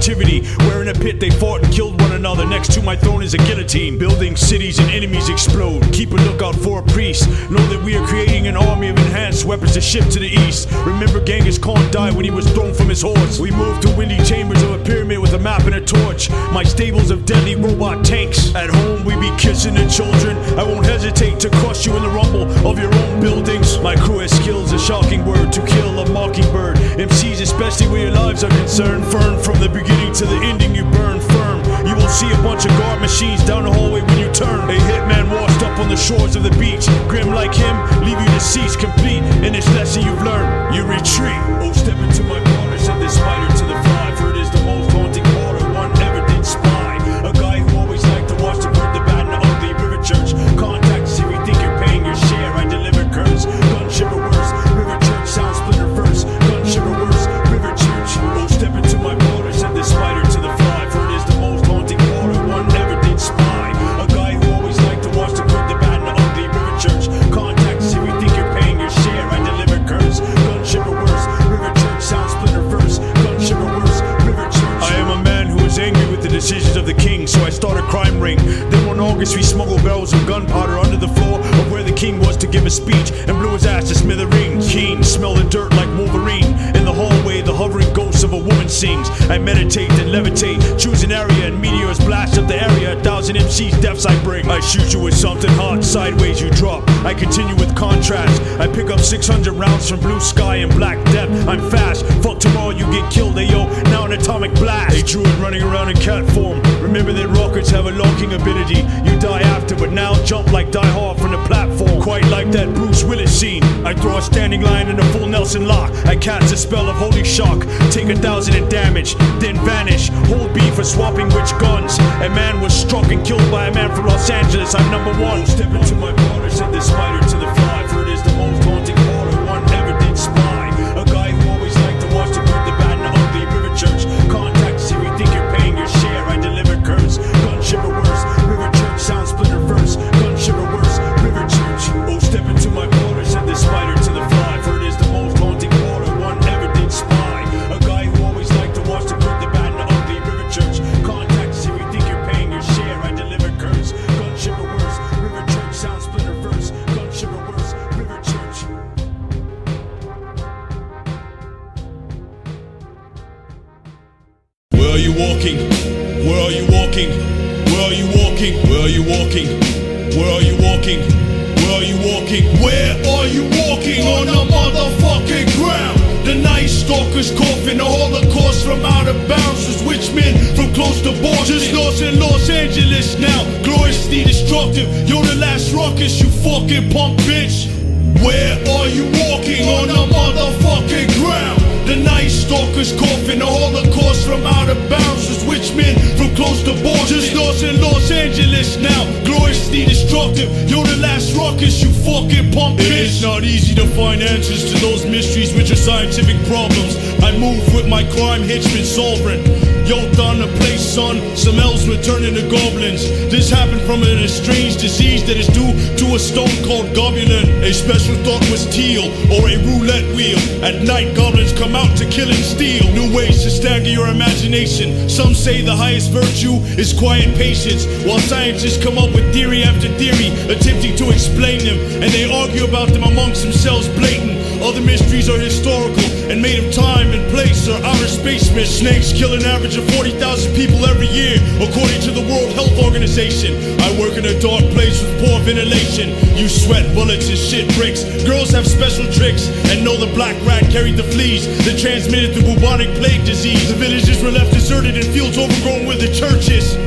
Where in a pit they fought and killed one another. Next to my throne is a guillotine. Building cities and enemies explode. Keep a lookout for a priest. Know that we are creating an army of enhanced weapons to ship to the east. Remember Genghis Khan died when he was thrown from his horse. We moved to windy chambers of a pyramid with a map and a torch. My stables of deadly robot tanks. At home we be kissing the children. I won't hesitate to crush you in the rumble of your own buildings. My crew has skills, a shocking word to kill a mockingbird. MCs especially where your lives are concerned. Firm from the beginning to the ending, you burn firm. You will see a bunch of guard machines down the hallway when you turn. A hitman washed up on the shores of the beach. Grim like him, leave you deceased, complete. In this lesson you've learned, you retreat. Oh, step into my corner, send this spider to the fly. For it is the most haunting quarter one ever did spy. A guy who always liked to watch the good, the bad, and the ugly. River Church, contact us if you think you're paying your share. I deliver curse. ring. Then one August we smuggled barrels of gunpowder under the floor of where the king was to give a speech, and blew his ass to smithereens. Keen, smell the dirt like Wolverine. In the hallway, the hovering ghost of a woman sings. I meditate and levitate, choose an area, and meteors blast up the area. 1,000 MCs deaths I bring. I shoot you with something hot, sideways you drop. I continue with contrast. I pick up 600 rounds from blue sky and black depth. I'm fast, fuck tomorrow you get killed, ayo, now an atomic blast. A druid running around in cat form. Remember that rockets have a locking ability. You die after, but now jump like Die Hard from the platform. Quite like that Bruce Willis scene. I throw a standing lion in a full Nelson lock. I cast a spell of holy shock. Take 1,000 in damage, then vanish. Hold B for swapping which guns. A man was struck and killed by a man from Los Angeles. I'm number one. Step into my corner, said the spider to the fly. For it is the most haunting horror one ever did spy. A guy who always liked to watch the good, the bad, and the ugly. River Church, contact us if you think you're paying your share. I deliver curse, gun shiver worse. River Church, sound splitter first. Gun shiver worse, River Church. Oh, step into my corner, said the spider to the fly. For it is the most haunting horror one ever did spy. A guy who always liked to watch the good, the bad, and the ugly. River Church, contact us if you think you're paying your share. I deliver curse, gun shiver worse. River Church, sound splitter first. Gun shiver worse, River Church. Where are you walking? Where are you walking? Where are you walking? Where are you walking? Where are you walking? Where are you walking? Where are you walking on the motherfucking ground? The night stalker's coughing, the Holocaust from out of bounds was witch men from close to borders. Just lost in Los Angeles now, gloriously destructive. You're the last ruckus, you fucking punk bitch. Where are you walking on the motherfucking ground? The night stalker's coughing, the Holocaust from out of bounds was witch men from close to borders. Just lost in Los Angeles now, gloriously destructive. You're the last ruckus, you fucking punk bitch. It's not easy to find answers to those mysteries which are scientific problems. I move with my crime henchman sovereign. Yo, down the place, son, some elves were turning to goblins. This happened from an estranged disease that is due to a stone called gobulin. A special thought was teal, or a roulette wheel. At night, goblins come out to kill and steal. New ways to stagger your imagination. Some say the highest virtue is quiet patience, while scientists come up with theory after theory, attempting to explain them, and they argue about them amongst themselves blatant. Other mysteries are historical and made of time and place, or outer space mysteries. Snakes kill an average of 40,000 people every year, according to the World Health Organization. I work in a dark place with poor ventilation. You sweat bullets and shit bricks. Girls have special tricks and know the black rat carried the fleas that transmitted the bubonic plague disease. The villages were left deserted and fields overgrown with the churches.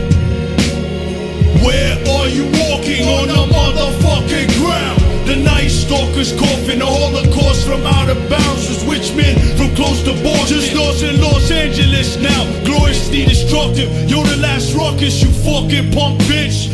Where are you walking on the motherfucking ground? The night stalker's coughing, the Holocaust from out of bounds was witch men from close to borders. Just lost in Los Angeles now, gloriously destructive. You're the last ruckus, you fucking punk bitch.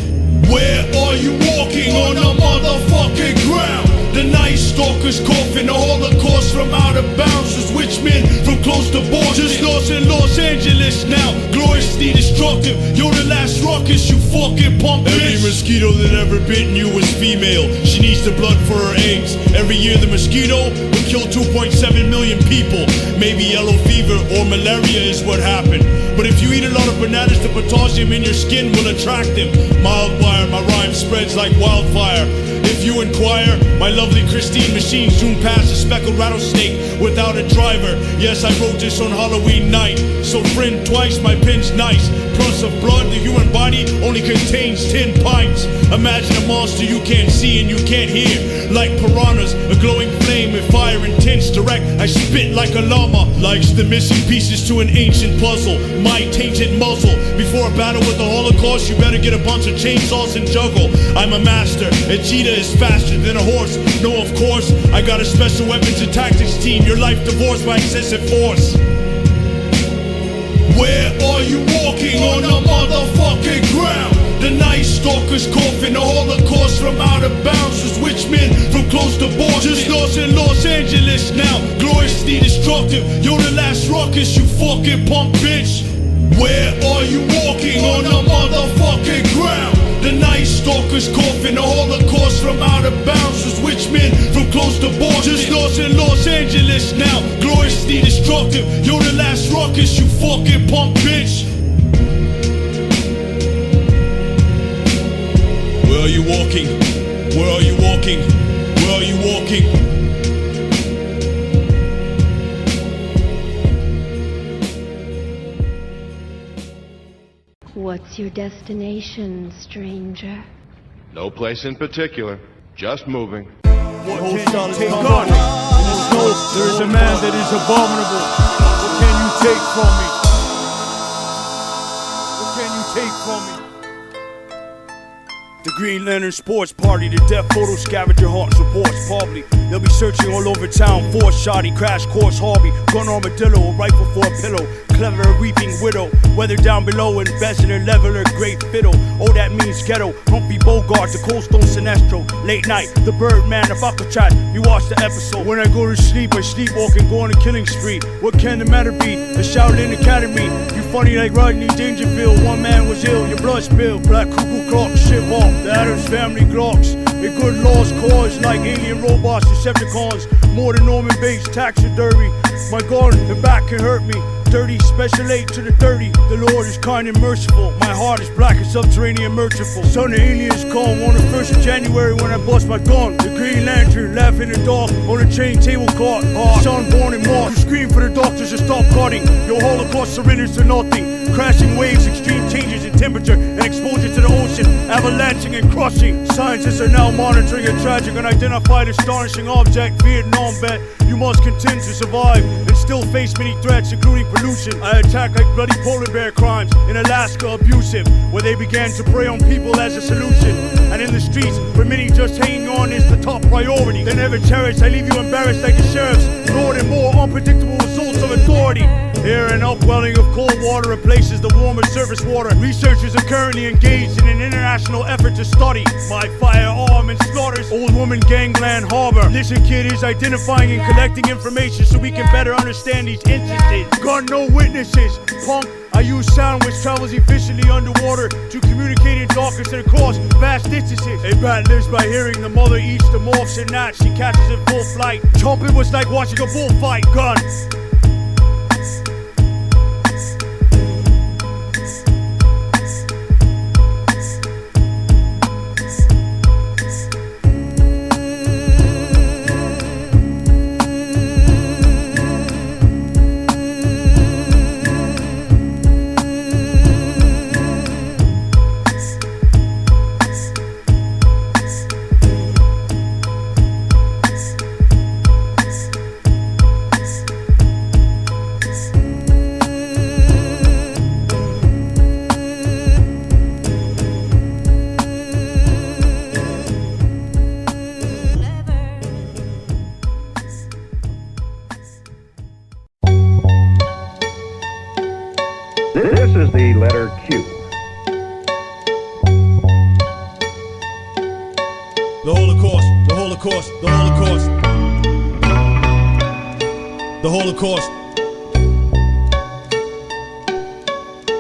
Where are you walking on the motherfucking ground? The night stalker's coughing, the Holocaust from out of bounds was witch men from close to borders. Just lost in Los Angeles now, gloriously destructive. You're the last ruckus, you fucking punk bitch. Every mosquito that ever bitten you was female. She needs the blood for her eggs. Every year the mosquito will kill 2.7 million people. Maybe yellow fever or malaria is what happened. But if you eat a lot of bananas, the potassium in your skin will attract them. Mild wire, my rhyme spreads like wildfire. If you inquire, my lovely Christine machine soon passed a speckled rattlesnake without a driver. Yes, I wrote this on Halloween night. So friend, twice my pen's nice. Plus of blood, the human body only contains 10 pints. Imagine a monster you can't see and you can't hear. Like piranhas, a glowing flame with fire intense direct. I spit like a llama, likes the missing pieces to an ancient puzzle. My tainted muzzle. Before a battle with the Holocaust, you better get a bunch of chainsaws and juggle. I'm a master. A cheetah is faster than a horse. No, of course, I got a special weapons and tactics team. Your life divorced by excessive force. Where are you walking on the motherfucking ground? The night stalker's coughing, the Holocaust from out of bounds was witch men from close to borders. Just lost in Los Angeles now, gloriously destructive. You're the last ruckus, you fucking punk bitch. Where are you walking on the motherfucking ground? The night stalker's coughing, the Holocaust from out of bounds was witch men from close to borders. Just lost in Los Angeles now, gloriously destructive. You're the last ruckus, you fucking punk bitch. walking? Where are you walking? Where are you walking? What's your destination, stranger? No place in particular, just moving. What can you take on me? In the snow, there is a man that is abominable. What can you take from me? What can you take from me? The Green Lantern Sports Party, the death photo scavenger hunts reports probably. They'll be searching all over town for a shoddy crash course hobby. Gun armadillo, a rifle for a pillow. Clever weeping widow, weather down below, embezzler, leveler, great fiddle. Oh, that means ghetto. Humphrey Bogart, the Cold Stone Sinestro. Late night, the Birdman of Alcatraz. You watch the episode. When I go to sleep, I sleepwalk and go on a killing spree. What can the matter be? The Shaolin Academy. You funny like Rodney Dangerfield. One man was ill, your blood spilled. Black cuckoo clock, shit off. The Adams Family Glocks. A good lost cause like alien robots, Decepticons. More than Norman Bates, taxidermy. My gun, the back can hurt me. 30, special 8 to the 30. The Lord is kind and merciful. My heart is black and subterranean merciful. Son of aliens come on the 1st of January when I bust my gun. The Green Lantern laugh in the dark on a chain table cart. Son born in March. You scream for the doctors to stop cutting. Your Holocaust surrenders to nothing. Crashing waves, extreme changes in temperature and exposure to the ocean, avalanching and crushing. Scientists are now monitoring a tragic unidentified astonishing object. Vietnam vet, you must contend to survive and still face many threats, including pollution. I attack like bloody polar bear crimes in Alaska, abusive, where they began to prey on people as a solution. And in the streets, for many, just hanging on is the top priority. They never cherish, I leave you embarrassed like the sheriffs. Lord and more unpredictable results of authority. Here an upwelling of cold water replaces the warmer surface water. Researchers are currently engaged in an international effort to study my firearm and slaughters Old Woman Gangland Harbor. Listen kid is identifying and collecting information so we can better understand these instances. Got no witnesses, punk. I use sound which travels efficiently underwater to communicate in darkness and across vast distances. A bat lives by hearing the mother eats the morphs and gnats she catches in full flight. Chomping was like watching a bullfight. Gun. This is the letter Q. The Holocaust, the Holocaust, the Holocaust. The Holocaust.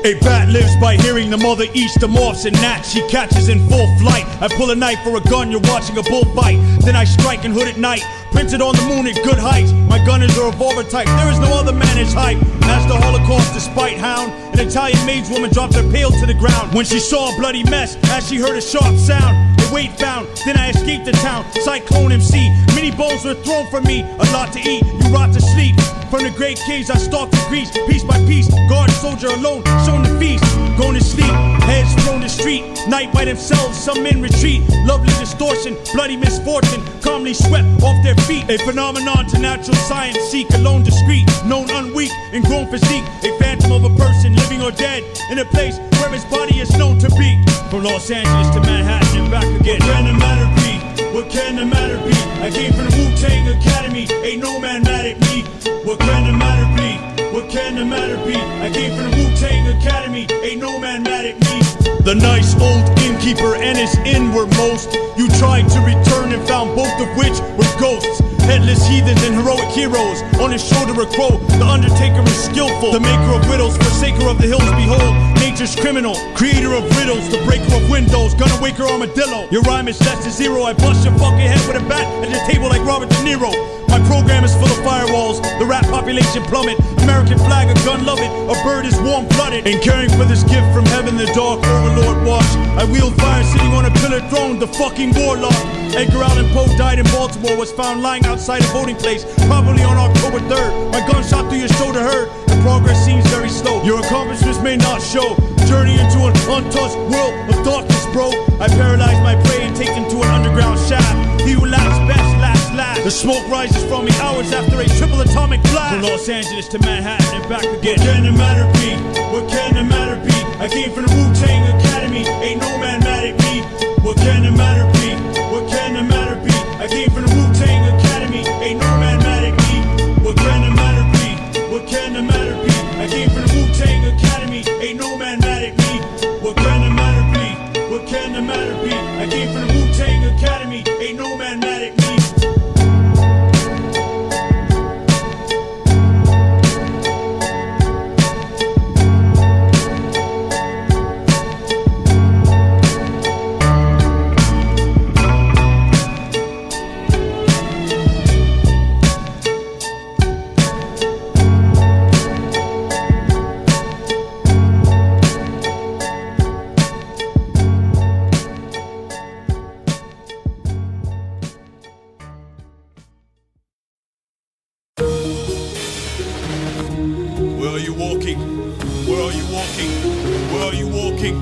A bat lives by hearing the mother eats the morphs and gnats she catches in full flight. I pull a knife or a gun, you're watching a bullfight. Then I strike in hood at night, printed on the moon at good heights. My gun is a revolver type, there is no other man as hype. As the Holocaust, despite hound, an Italian maid's woman dropped her pail to the ground when she saw a bloody mess, as she heard a sharp sound. A weight found, then I escaped the town. Cyclone MC, many bones were thrown from me. A lot to eat, you rot to sleep. From the great caves I stalked to Greece, piece by piece. Guard soldier alone, shown the feast. Going to sleep, heads thrown the street. Night by themselves, some men retreat. Lovely distortion, bloody misfortune, calmly swept off their feet. A phenomenon to natural science, seek alone discreet. Known unweak and grown physique. A phantom of a person, living or dead, in a place where his body is known to be. From Los Angeles to Manhattan and back again. What can the matter be? What can the matter be? I came from the Wu-Tang Academy, ain't no man mad at me. What can the matter be? What can the matter be? I came from the Wu-Tang Academy, ain't no man mad at me. The nice old innkeeper and his inwardmost. You tried to return and found both of which were ghosts. Headless heathens and heroic heroes. On his shoulder a crow, the undertaker is skillful. The maker of riddles, forsaker of the hills, behold nature's criminal. Creator of riddles, the breaker of windows, gonna wake her armadillo. Your rhyme is less than zero, I bust your fucking head with a bat at the table like Robert De Niro. My program is full of firewalls. The rap population plummet. American flag, a gun, love it. A bird is warm-blooded. And caring for this gift from heaven, the dark overlord watch. I wield fire sitting on a pillar throne, the fucking warlock. Edgar Allan Poe died in Baltimore, was found lying outside a voting place, probably on October 3rd. My gunshot through your shoulder hurt, and progress seems very slow. Your accomplishments may not show. Journey into an untouched world of darkness, bro. I paralyze my prey and take them to an underground shaft. He who laughs best laughs last. The smoke rises from me hours after a triple atomic blast. From Los Angeles to Manhattan and back again. What can the matter be? What can the matter be? I came from the Wu-Tang Academy. Ain't no man mad at me. What can the matter be? What can the matter be? I came from the Wu-Tang Academy. Ain't no man mad at me. What can the matter be? What can the matter be? I came from the Wu-Tang Academy. Ain't no man mad at me. What can the matter be? What can the matter be? I came from the Wu-Tang Academy. Ain't no man mad at me. Where are you walking? Where are you walking? Where are you walking?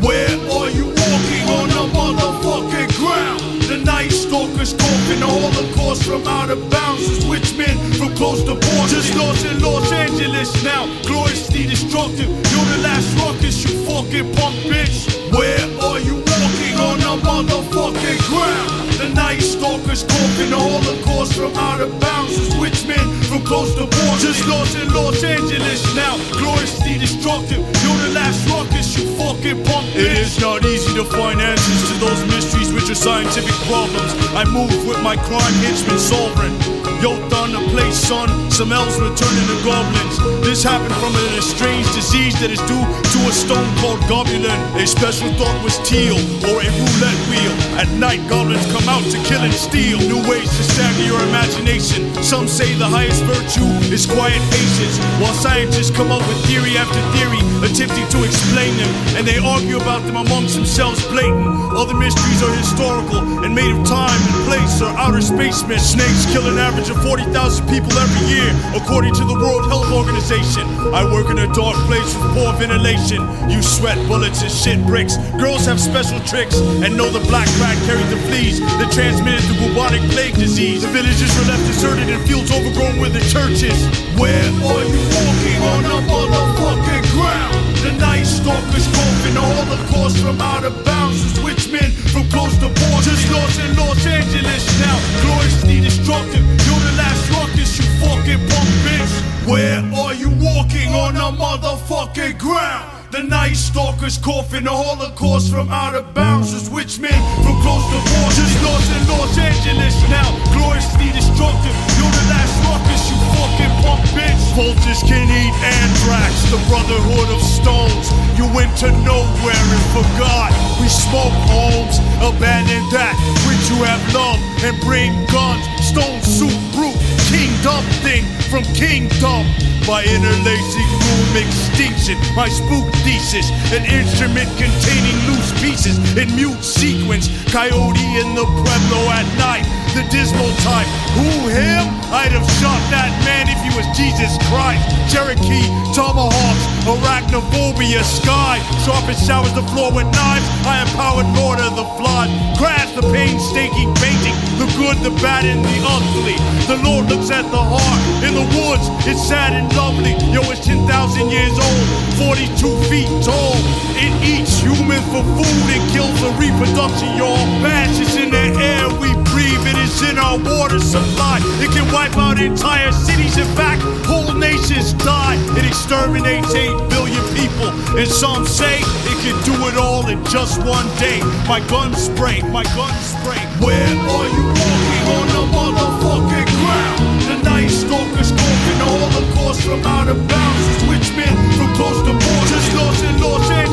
Where are you walking on the motherfucking ground? The night stalkers talking the Holocaust from out of bounds. As which men from close to borders. Just lost in Los Angeles now. Gloriously destructive. You're the last ruckus, you fucking punk bitch. Where are you walking on the motherfucking ground? The night stalkers talking the Holocaust from out of bounds. As which men from close to borders. Just lost in Los Angeles now. Gloriously destructive. You're the last ruckus, you fucking punk bitch. It is not easy to find answers to those mysteries which are scientific problems. I move with my crime henchmen sovereign. Yoked on the place, son, some elves were turning to goblins. This happened from an estranged disease that is due to a stone called globulin. A special thought was teal, or a roulette wheel. At night, goblins come out to kill and steal. New ways to stagger your imagination. Some say the highest virtue is quiet patience, while scientists come up with theory after theory, attempting to explain them, and they argue about them amongst themselves blatant. Other mysteries are historical and made of time and place, or outer spacemen. Snakes kill an average of 40,000 people every year, according to the World Health Organization. I work in a dark place with poor ventilation. You sweat bullets and shit bricks. Girls have special tricks and know the black rat carried the fleas that transmitted the bubonic plague disease. The villages were left deserted and fields overgrown with the churches. Where are you walking on the motherfucking ground? The night stalkers coughing the Holocaust from out of bounds. As which men from close to borders. Just lost in Los Angeles now. Gloriously destructive. You're the last ruckus, you fucking punk bitch. Where are you walking on the motherfucking ground? The night stalkers coughing the Holocaust from out of bounds. As which men from close to borders. Just lost in Los Angeles now. Gloriously destructive. You're the last ruckus, you fucking punk bitch. Vultures can eat anthrax, the brotherhood of stones. You went to nowhere and forgot. We smoke homes, abandon that which you have loved, and bring guns, stone soup brute, kingdom thing from kingdom. By interlacing room extinction, my spook thesis, an instrument containing loose pieces in mute sequence. Coyote in the Pueblo at night, the dismal type. Who, him? I'd have shot that man if he was Jesus Christ. Cherokee, tomahawks, arachnophobia, sky. Sharpest showers the floor with knives. I empowered Lord of the Flies. Crash the painstaking painting, the good, the bad, and the ugly. The Lord looks at the heart. In the woods, it's sad and lovely. Yo, it's 10,000 years old, 42 feet tall. It eats humans for food and kills for reproduction, y'all. Ash is in the air we breathe. It is in our water supply. It can wipe out entire cities. In fact, whole nations die. It exterminates 8 billion people. And some say it can do it all in just one day. My gun spray, my gun spray. Where are you walking on the motherfucking ground? The night stalkers coughing the Holocaust from out of bounds. As which men from close to borders. Just lost in Los Angeles.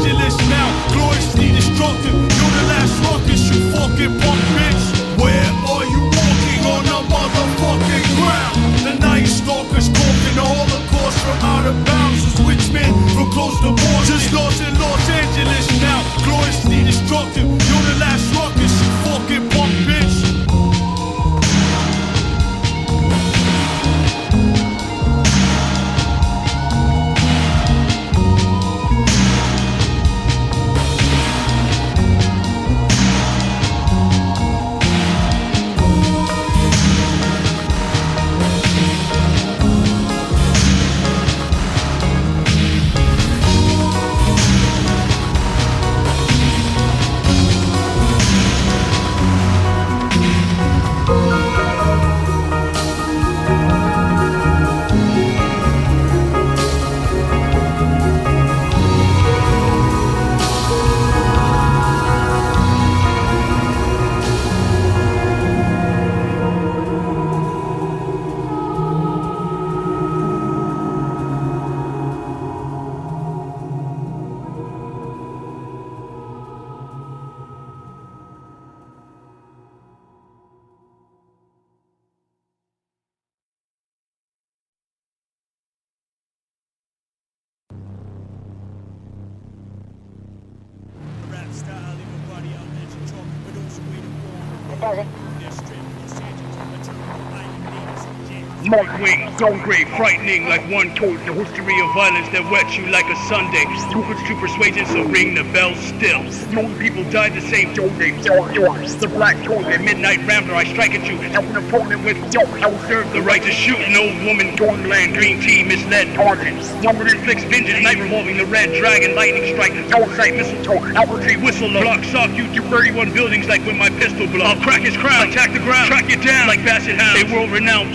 Mark wing, stone grave, frightening like one told the history of violence that wets you like a Sunday. Secrets to persuasion, so ring the bell still. Young people died the same day. The black told the midnight rambler, I strike at you. Help an opponent with yo, I will serve the right to shoot an old woman, Dornland, green tea, misled target. Numbered inflicts vengeance, night revolving the red dragon, lightning strike, sight, mistletoe, apple tree, whistle, block, sock you through 31 buildings like when my pistol blows. I'll crack his crown, attack the ground, track you down like basset hounds. A world renowned,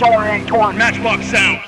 matchbox sound.